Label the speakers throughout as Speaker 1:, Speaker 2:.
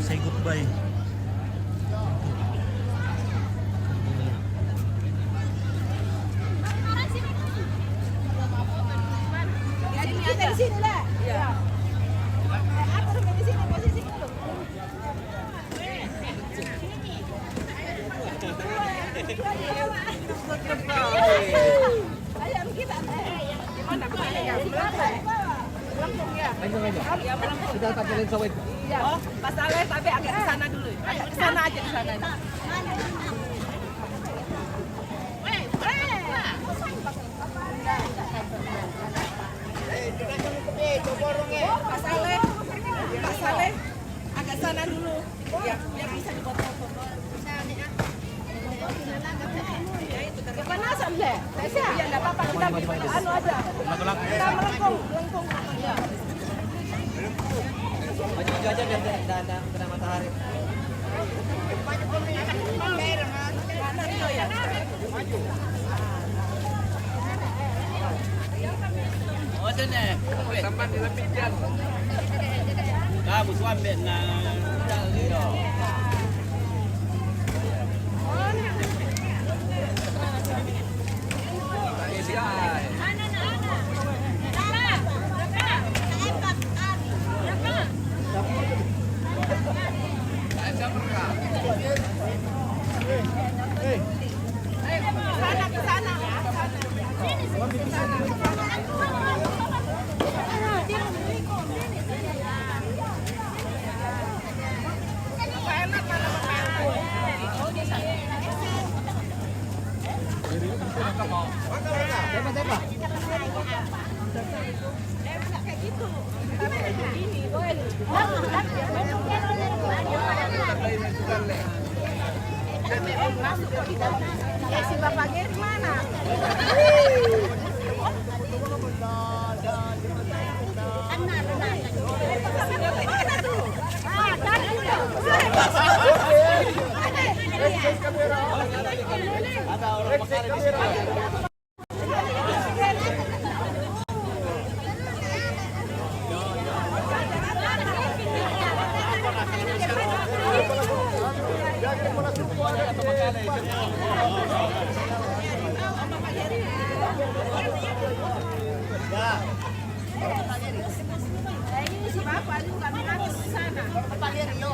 Speaker 1: say goodbye.
Speaker 2: Dari sini lah. Iya. Atur di sini posisi dulu. Ayam kita. Gimana begini ya? Melengkung ya.
Speaker 3: Melengkung aja.
Speaker 2: Ya melengkung.
Speaker 3: Kita tampilin sawit.
Speaker 2: Iya. Oh, Mas Ale tapi agak ke sana dulu. Agak ke sana aja di sana. Mas Ale agak sana dulu. Ya, biar bisa dipoto-foto. Kepanasan deh. Iya, enggak apa-apa. Kita anu aja. Kita melengkung. Ya.
Speaker 3: Maju aja biar tidak kena matahari.
Speaker 1: Oh, sini. Sampai di lebih jam. Kamu suami na dali. Si bapaknya di mana? Ada orang bakar di sini. Ini si bapak ini kami lagi di sana. Bapak lihat dulu.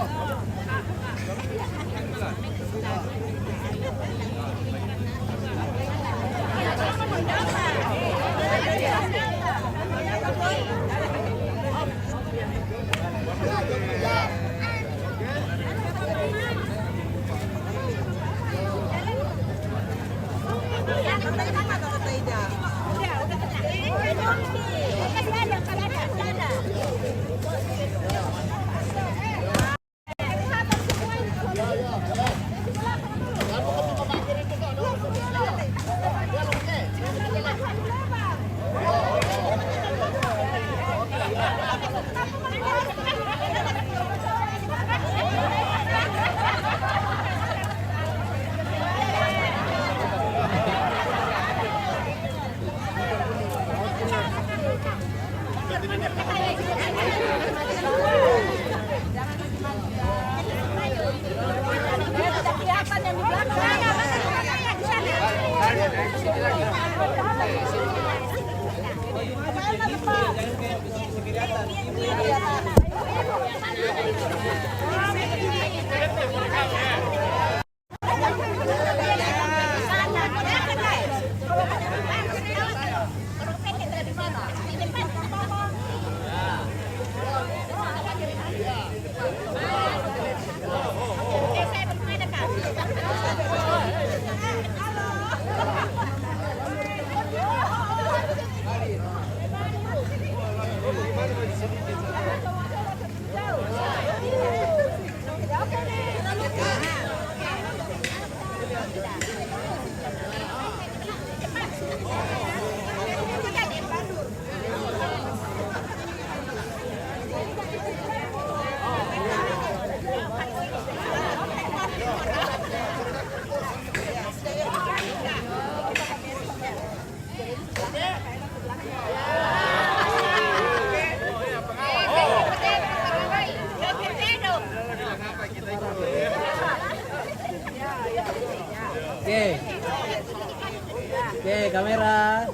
Speaker 3: kamera.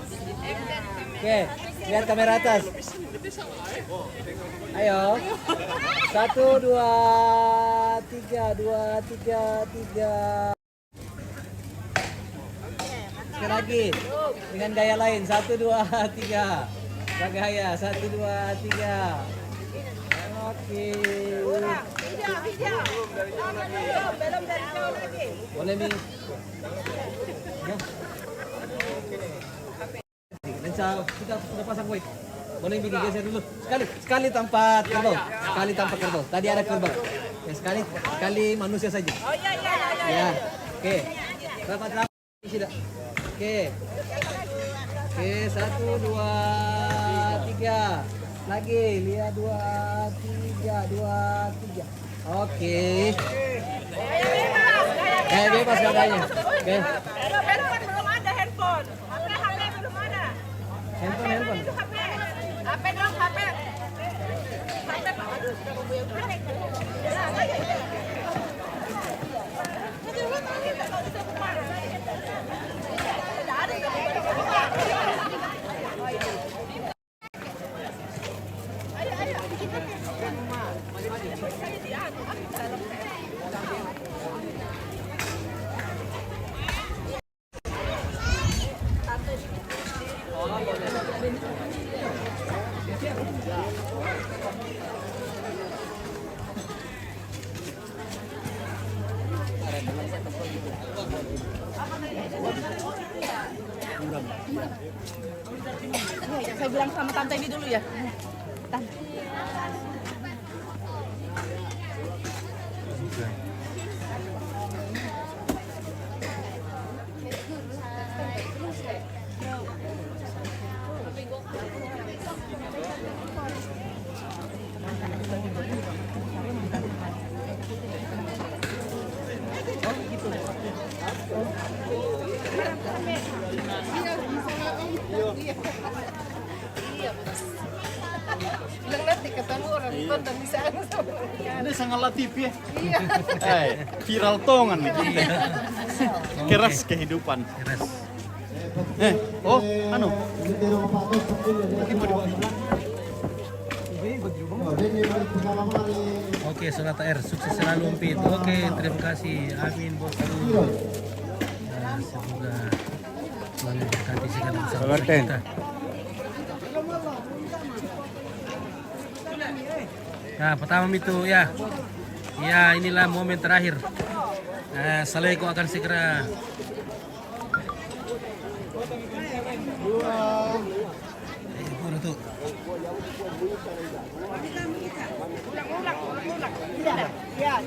Speaker 3: Oke, lihat kamera atas. Ayo. 1, 2, 3, 2, 3, 3. Sekali lagi dengan gaya lain. 1, 2, 3. Gaya 1, 2, 3. Oke.
Speaker 2: Hijau. Belum dari jauh lagi.
Speaker 3: Boleh Mi. Ya. Dan kita sudah pasang weight. Boleh Mi digeser dulu. Sekali tanpa kerbau. Sekali tanpa kerbau. Tadi ada kerbau. Ya, sekali manusia saja.
Speaker 2: Oh iya.
Speaker 3: Ya. Oke. Rapat. Sudah. Oke. Oke, 1, 2, 3. Lagi, lihat 2, 3, 2, 3. Oke. Kayak bebas dadanya. Oke.
Speaker 2: Handphone belum ada handphone. HP belum ada.
Speaker 3: Handphone.
Speaker 2: HP dong, HP. Saya bilang sama tante ini dulu ya. Tante. Bilang nanti ketemu orang tonton di sana.
Speaker 4: Ini sangat latif ya. Viral tongan nih kita. Keras kehidupan. Anu.
Speaker 5: Oke, Solat Air, sukses selalu Umpit. Oke, terima kasih. Amin, bosku. Nah, semoga Tuhan memberkati segala usaha kita. Nah, pertama itu ya. Ya, inilah momen terakhir. Assalamualaikum akan segera. Tuh.
Speaker 2: Ulang. Ya.